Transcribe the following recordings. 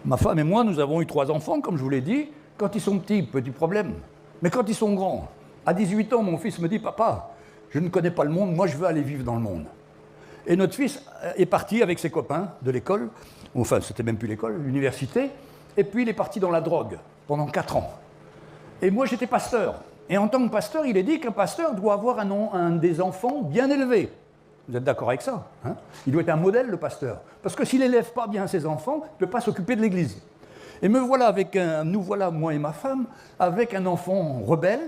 Ma femme et moi, nous avons eu 3 enfants, comme je vous l'ai dit. Quand ils sont petits, petit problème. Mais quand ils sont grands, à 18 ans, mon fils me dit « Papa, je ne connais pas le monde, moi je veux aller vivre dans le monde. » Et notre fils est parti avec ses copains de l'école, enfin c'était même plus l'école, l'université, et puis il est parti dans la drogue pendant 4 ans. Et moi j'étais pasteur. Et en tant que pasteur, il est dit qu'un pasteur doit avoir un des enfants bien élevé. Vous êtes d'accord avec ça, hein? Il doit être un modèle, le pasteur. Parce que s'il n'élève pas bien ses enfants, il ne peut pas s'occuper de l'église. Et nous voilà, moi et ma femme, avec un enfant rebelle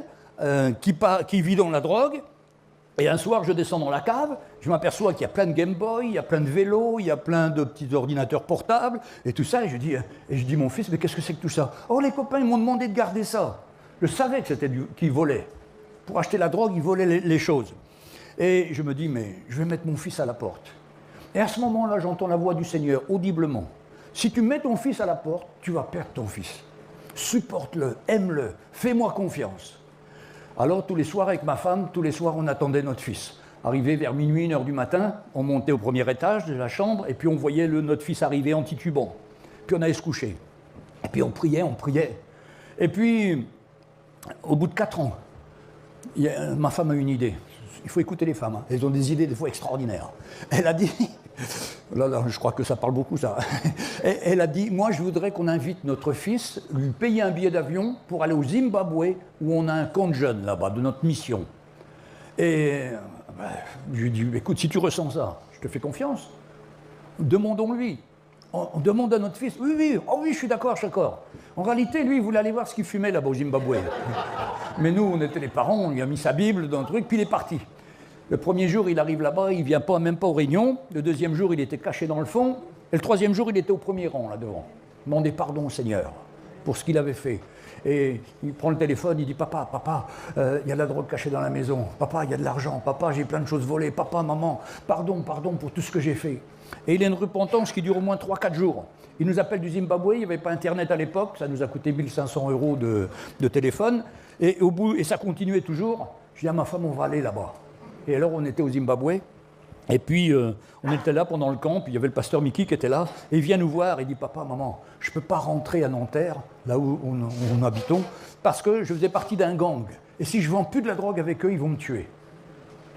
qui vit dans la drogue. Et un soir, je descends dans la cave, je m'aperçois qu'il y a plein de Game Boy, il y a plein de vélos, il y a plein de petits ordinateurs portables, et tout ça. Et je dis mon fils, mais qu'est-ce que c'est que tout ça? Oh, les copains, ils m'ont demandé de garder ça. Je savais que c'était qu'ils volaient. Pour acheter la drogue, ils volaient les choses. Et je me dis, mais je vais mettre mon fils à la porte. Et à ce moment-là, j'entends la voix du Seigneur, audiblement. Si tu mets ton fils à la porte, tu vas perdre ton fils. Supporte-le, aime-le, fais-moi confiance. Alors, tous les soirs, avec ma femme, tous les soirs, on attendait notre fils. Arrivé vers minuit, 1h du matin, on montait au premier étage de la chambre, et puis on voyait notre fils arriver en titubant. Puis on allait se coucher. Et puis on priait. Et puis, au bout de 4 ans, ma femme a une idée. Il faut écouter les femmes, hein. Elles ont des idées des fois extraordinaires. Elle a dit, là, je crois que ça parle beaucoup ça. Elle a dit, moi je voudrais qu'on invite notre fils, lui payer un billet d'avion pour aller au Zimbabwe, où on a un camp de jeunes là-bas, de notre mission. Et je lui ai dit, écoute, si tu ressens ça, je te fais confiance, demandons-lui. On demande à notre fils, oui, je suis d'accord. En réalité, lui, il voulait aller voir ce qu'il fumait là-bas au Zimbabwe. Mais nous, on était les parents, on lui a mis sa Bible dans le truc, puis il est parti. Le premier jour, il arrive là-bas, il ne vient même pas aux réunions. Le deuxième jour, il était caché dans le fond. Et le troisième jour, il était au premier rang, là devant. Demandez pardon au Seigneur pour ce qu'il avait fait. Et il prend le téléphone, il dit, papa, il y a de la drogue cachée dans la maison. Papa, il y a de l'argent. Papa, j'ai plein de choses volées. Papa, maman, pardon pour tout ce que j'ai fait. Et il a une repentance qui dure au moins 3-4 jours. Il nous appelle du Zimbabwe, il n'y avait pas Internet à l'époque, ça nous a coûté 1 500 € de téléphone. Et ça continuait toujours. Je dis à ma femme, on va aller là-bas. Et alors on était au Zimbabwe, et puis on était là pendant le camp, puis il y avait le pasteur Mickey qui était là, et il vient nous voir, il dit, papa, maman, je ne peux pas rentrer à Nanterre, là où nous habitons, parce que je faisais partie d'un gang. Et si je ne vends plus de la drogue avec eux, ils vont me tuer.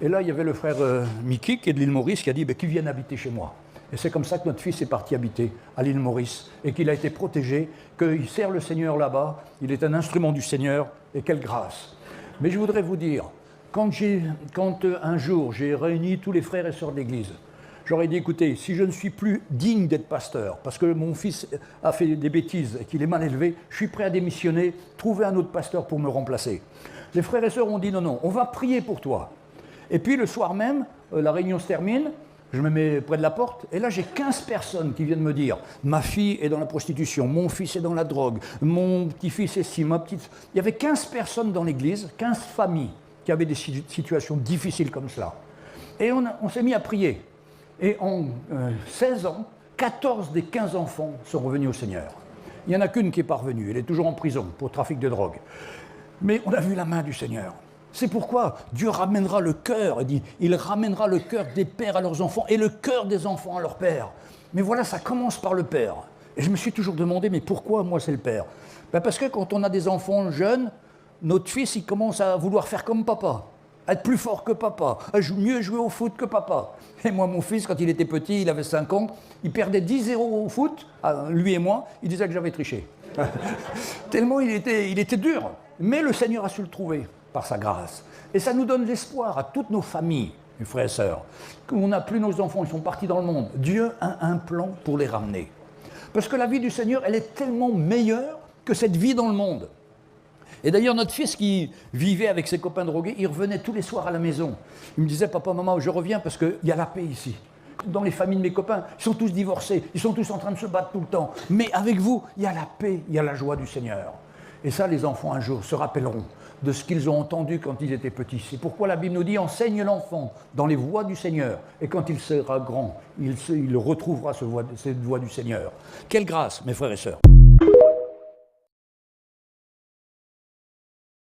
Et là, il y avait le frère Mickey, qui est de l'île Maurice, qui a dit, qu'ils viennent habiter chez moi. Et c'est comme ça que notre fils est parti habiter à l'île Maurice, et qu'il a été protégé, qu'il sert le Seigneur là-bas, il est un instrument du Seigneur, et quelle grâce. Mais je voudrais vous dire, quand un jour j'ai réuni tous les frères et sœurs d'église, j'aurais dit, écoutez, si je ne suis plus digne d'être pasteur, parce que mon fils a fait des bêtises et qu'il est mal élevé, je suis prêt à démissionner, trouver un autre pasteur pour me remplacer. Les frères et sœurs ont dit, non, on va prier pour toi. Et puis le soir même, la réunion se termine, je me mets près de la porte, et là j'ai 15 personnes qui viennent me dire, ma fille est dans la prostitution, mon fils est dans la drogue, mon petit-fils est ci, ma petite... Il y avait 15 personnes dans l'église, 15 familles, qui avaient des situations difficiles comme cela. Et on s'est mis à prier. Et en 16 ans, 14 des 15 enfants sont revenus au Seigneur. Il n'y en a qu'une qui est parvenue, elle est toujours en prison pour trafic de drogue. Mais on a vu la main du Seigneur. C'est pourquoi Dieu ramènera le cœur, il ramènera le cœur des pères à leurs enfants et le cœur des enfants à leurs pères. Mais voilà, ça commence par le père. Et je me suis toujours demandé, mais pourquoi moi c'est le père? Parce que quand on a des enfants jeunes, notre fils, il commence à vouloir faire comme papa, à être plus fort que papa, à mieux jouer au foot que papa. Et moi, mon fils, quand il était petit, il avait 5 ans, il perdait 10-0 au foot, lui et moi, il disait que j'avais triché. Tellement il était dur. Mais le Seigneur a su le trouver par sa grâce. Et ça nous donne l'espoir à toutes nos familles, mes frères et sœurs, qu'on n'a plus nos enfants, ils sont partis dans le monde. Dieu a un plan pour les ramener. Parce que la vie du Seigneur, elle est tellement meilleure que cette vie dans le monde. Et d'ailleurs, notre fils qui vivait avec ses copains drogués, il revenait tous les soirs à la maison. Il me disait, papa, maman, je reviens parce qu'il y a la paix ici. Dans les familles de mes copains, ils sont tous divorcés, ils sont tous en train de se battre tout le temps. Mais avec vous, il y a la paix, il y a la joie du Seigneur. Et ça, les enfants, un jour, se rappelleront de ce qu'ils ont entendu quand ils étaient petits. C'est pourquoi la Bible nous dit, enseigne l'enfant dans les voies du Seigneur. Et quand il sera grand, il retrouvera cette voie du Seigneur. Quelle grâce, mes frères et sœurs.